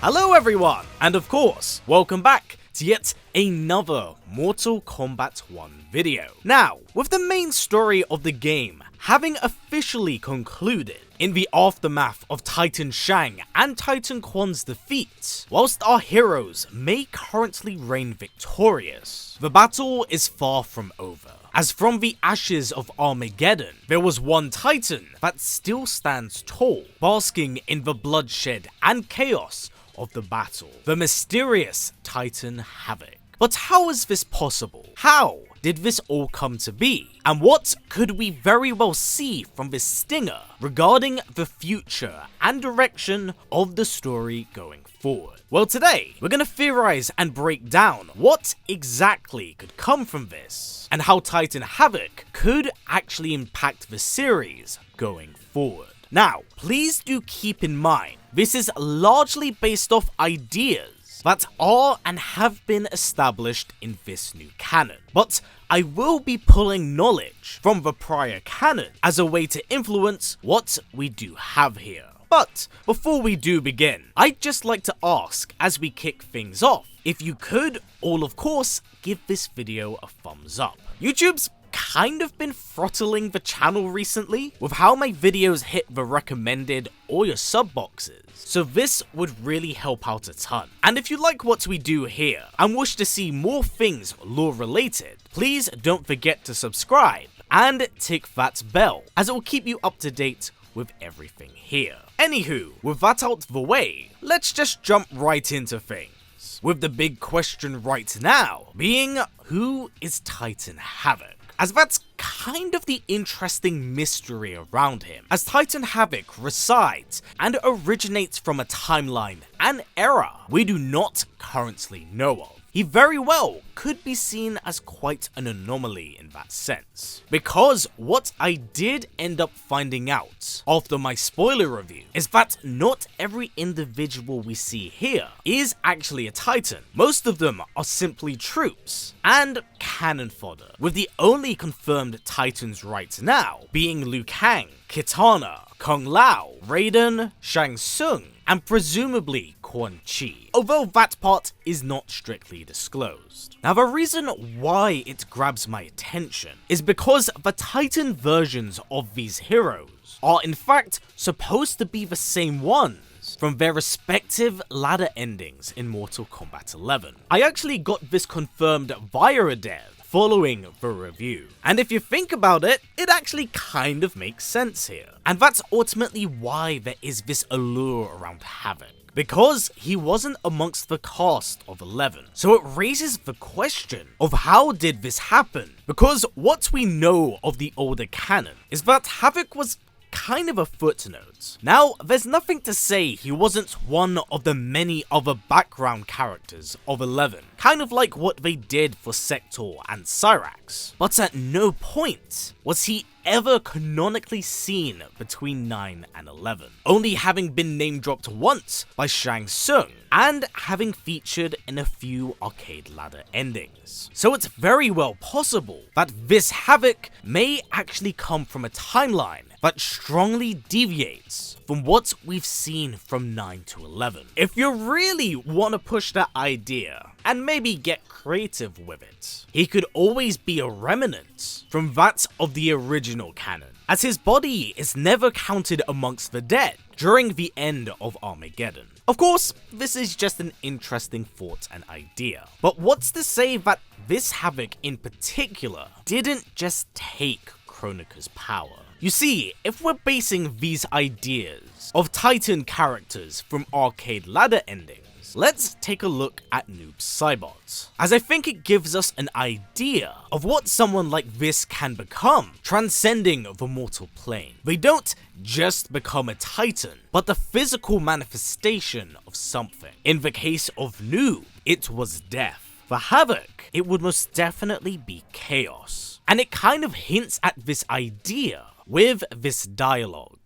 Hello everyone, and of course, welcome back to yet another Mortal Kombat 1 video. Now, with the main story of the game having officially concluded in the aftermath of Titan Shang and Titan Quan's defeat, whilst our heroes may currently reign victorious, the battle is far from over. As from the ashes of Armageddon, there was one Titan that still stands tall, basking in the bloodshed and chaos of the battle, the mysterious Titan Havik. But how is this possible? How did this all come to be? And what could we very well see from this stinger regarding the future and direction of the story going forward? Well, today we're going to theorize and break down what exactly could come from this, and how Titan Havik could actually impact the series going forward. Now, please do keep in mind, this is largely based off ideas that are and have been established in this new canon, but I will be pulling knowledge from the prior canon as a way to influence what we do have here. But before we do begin, I'd just like to ask, as we kick things off, if you could all of course give this video a thumbs up. YouTube's kind of been throttling the channel recently with how my videos hit the recommended or your sub boxes, so this would really help out a ton. And if you like what we do here and wish to see more things lore related, please don't forget to subscribe and tick that bell, as it will keep you up to date with everything here. Anywho, with that out the way, let's just jump right into things, with the big question right now being, who is Titan Havik? As that's kind of the interesting mystery around him, as Titan Havik resides and originates from a timeline and era we do not currently know of. He very well could be seen as quite an anomaly in that sense, because what I did end up finding out after my spoiler review is that not every individual we see here is actually a Titan. Most of them are simply troops and cannon fodder, with the only confirmed Titans right now being Liu Kang, Kitana, Kung Lao, Raiden, Shang Tsung, and presumably Quan Chi, although that part is not strictly disclosed. Now, the reason why it grabs my attention is because the Titan versions of these heroes are in fact supposed to be the same ones from their respective ladder endings in Mortal Kombat 11. I actually got this confirmed via a dev following the review, and if you think about it, it actually kind of makes sense here. And that's ultimately why there is this allure around Havik, because he wasn't amongst the cast of 11. So it raises the question of how did this happen? Because what we know of the older canon is that Havik was kind of a footnote. Now, there's nothing to say he wasn't one of the many other background characters of 11, kind of like what they did for Sector and Cyrax, but at no point was he ever canonically seen between 9 and 11, only having been name dropped once by Shang Tsung and having featured in a few arcade ladder endings. So it's very well possible that this Havik may actually come from a timeline that strongly deviates from what we've seen from 9 to 11. If you really want to push that idea and maybe get creative with it, he could always be a remnant from that of the original canon, as his body is never counted amongst the dead during the end of Armageddon. Of course, this is just an interesting thought and idea, but what's to say that this Havik in particular didn't just take Kronika's power? You see, if we're basing these ideas of Titan characters from arcade ladder endings, let's take a look at Noob Saibot, as I think it gives us an idea of what someone like this can become, transcending the mortal plane. They don't just become a Titan, but the physical manifestation of something. In the case of Noob, it was death. For Havik, it would most definitely be chaos. And it kind of hints at this idea with this dialogue.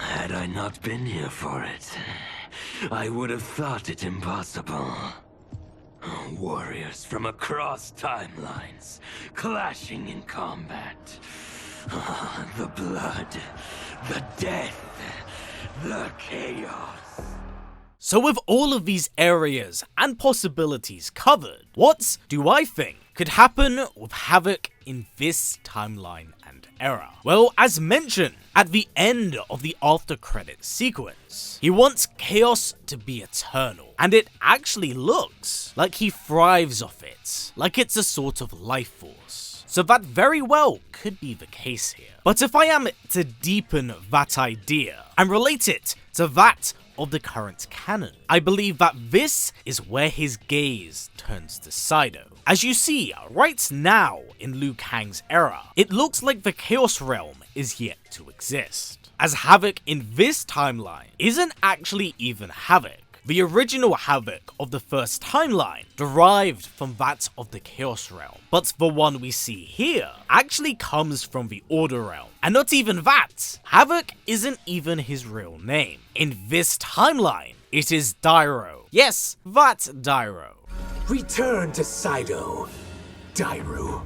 Had I not been here for it, I would have thought it impossible. Warriors from across timelines, clashing in combat. The blood, the death, the chaos. So with all of these areas and possibilities covered, what do I think could happen with Havik in this timeline and era? Well, as mentioned at the end of the after credits sequence, he wants chaos to be eternal, and it actually looks like he thrives off it, like it's a sort of life force. So that very well could be the case here. But if I am to deepen that idea and relate it to that of the current canon, I believe that this is where his gaze turns to Sido. As you see right now in Liu Kang's era, it looks like the Chaos Realm is yet to exist, as Havik in this timeline isn't actually even Havik. The original Havik of the first timeline derived from that of the Chaos Realm, but the one we see here actually comes from the Order Realm. And not even that, Havik isn't even his real name. In this timeline, it is Dairo. Yes, that Dairo. Return to Sido, Dairo.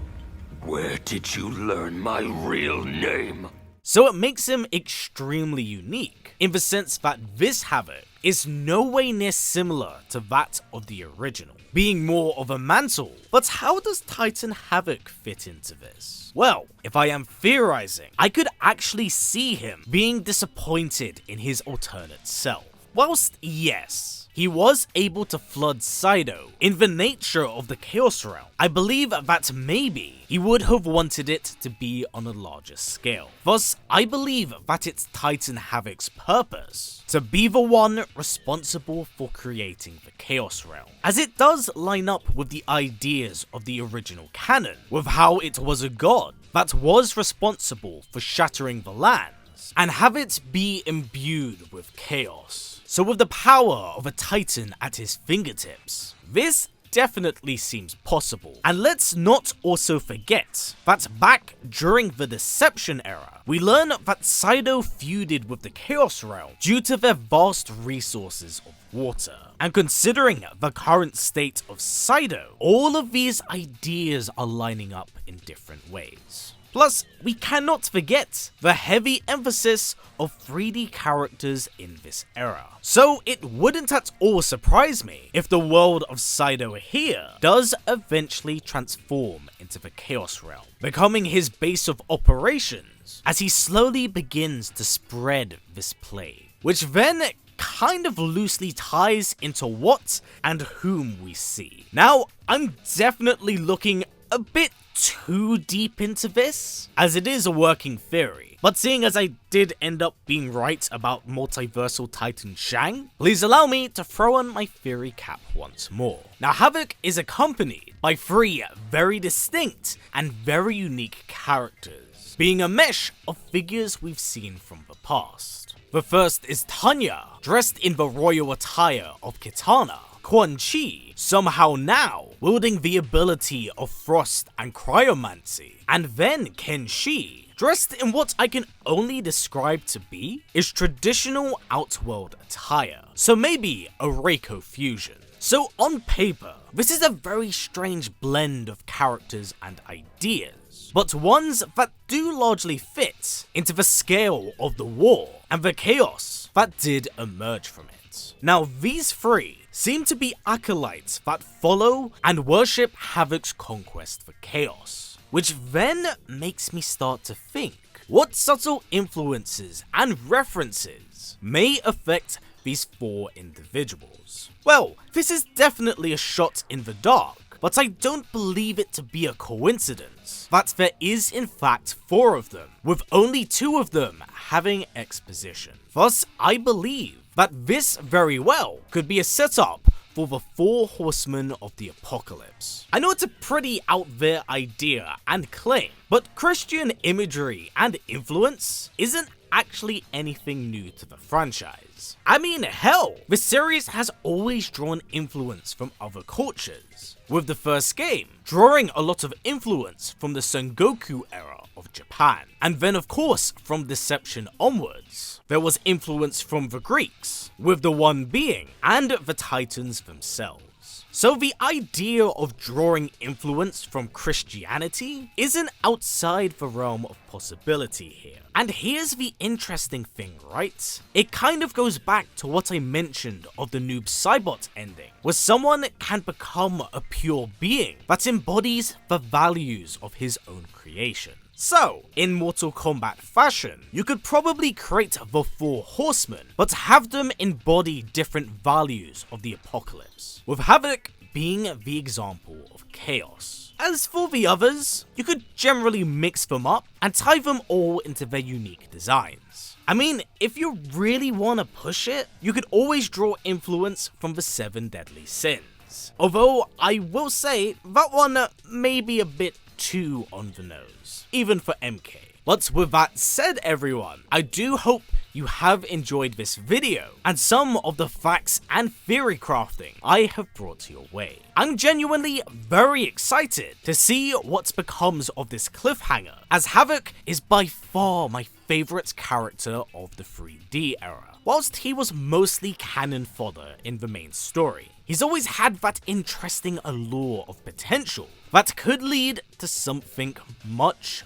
Where did you learn my real name? So it makes him extremely unique, in the sense that this Havik is no way near similar to that of the original, being more of a mantle. But how does Titan Havik fit into this? Well, if I am theorizing, I could actually see him being disappointed in his alternate self. Whilst yes, he was able to flood Sido in the nature of the Chaos Realm, I believe that maybe he would have wanted it to be on a larger scale. Thus, I believe that it's Titan Havik's purpose to be the one responsible for creating the Chaos Realm, as it does line up with the ideas of the original canon, with how it was a god that was responsible for shattering the lands, and have it be imbued with chaos. So with the power of a Titan at his fingertips, this definitely seems possible. And let's not also forget that back during the Deception era, we learn that Sido feuded with the Chaos Realm due to their vast resources of water. And considering the current state of Sido, all of these ideas are lining up in different ways. Plus, we cannot forget the heavy emphasis of 3D characters in this era. So it wouldn't at all surprise me if the world of Sido here does eventually transform into the Chaos Realm, becoming his base of operations as he slowly begins to spread this plague, which then kind of loosely ties into what and whom we see. Now, I'm definitely looking a bit too deep into this, as it is a working theory, but seeing as I did end up being right about multiversal Titan Shang, please allow me to throw on my theory cap once more. Now, Havik is accompanied by 3 very distinct and very unique characters, being a mesh of figures we've seen from the past. The first is Tanya, dressed in the royal attire of Kitana, Quan Chi, somehow now wielding the ability of frost and cryomancy, and then Ken Shi, dressed in what I can only describe to be his traditional Outworld attire, so maybe a Reiko fusion. So on paper, this is a very strange blend of characters and ideas, but ones that do largely fit into the scale of the war and the chaos that did emerge from it. Now, these 3 seem to be acolytes that follow and worship Havik's conquest for chaos, which then makes me start to think what subtle influences and references may affect these 4 individuals. Well, this is definitely a shot in the dark, but I don't believe it to be a coincidence that there is in fact 4 of them, with only 2 of them having exposition. Thus, I believe that this very well could be a setup for the 4 Horsemen of the Apocalypse. I know it's a pretty out there idea and claim, but Christian imagery and influence isn't actually anything new to the franchise. I mean, hell, the series has always drawn influence from other cultures, with the first game drawing a lot of influence from the Sengoku era of Japan, and then of course from Deception onwards, there was influence from the Greeks, with the one being, and the Titans themselves. So the idea of drawing influence from Christianity isn't outside the realm of possibility here. And here's the interesting thing, right? It kind of goes back to what I mentioned of the Noob Saibot ending, where someone can become a pure being that embodies the values of his own creation. So, in Mortal Kombat fashion, you could probably create the 4 horsemen, but have them embody different values of the apocalypse, with Havik being the example of chaos. As for the others, you could generally mix them up and tie them all into their unique designs. I mean, if you really want to push it, you could always draw influence from the 7 deadly sins. Although, I will say, that one may be a bit too on the nose, even for MK. But with that said everyone, I do hope you have enjoyed this video and some of the facts and theory crafting I have brought your way. I'm genuinely very excited to see what becomes of this cliffhanger, as Havik is by far my favourite character of the 3D era. Whilst he was mostly canon fodder in the main story, he's always had that interesting allure of potential that could lead to something much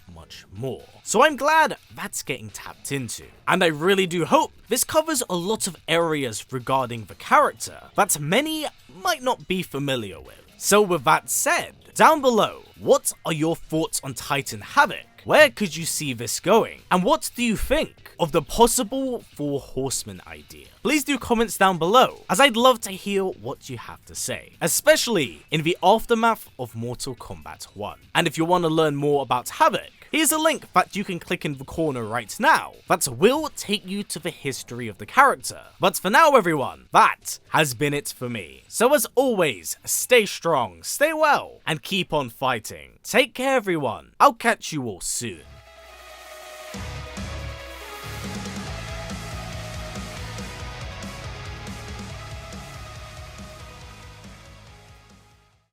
more. So I'm glad that's getting tapped into. And I really do hope this covers a lot of areas regarding the character that many might not be familiar with. So with that said, down below, what are your thoughts on Titan Havik? Where could you see this going? And what do you think of the possible 4 horsemen idea? Please do comments down below, as I'd love to hear what you have to say, especially in the aftermath of Mortal Kombat 1. And if you want to learn more about Havik, here's a link that you can click in the corner right now that will take you to the history of the character. But for now everyone, that has been it for me. So as always, stay strong, stay well, and keep on fighting. Take care everyone, I'll catch you all soon.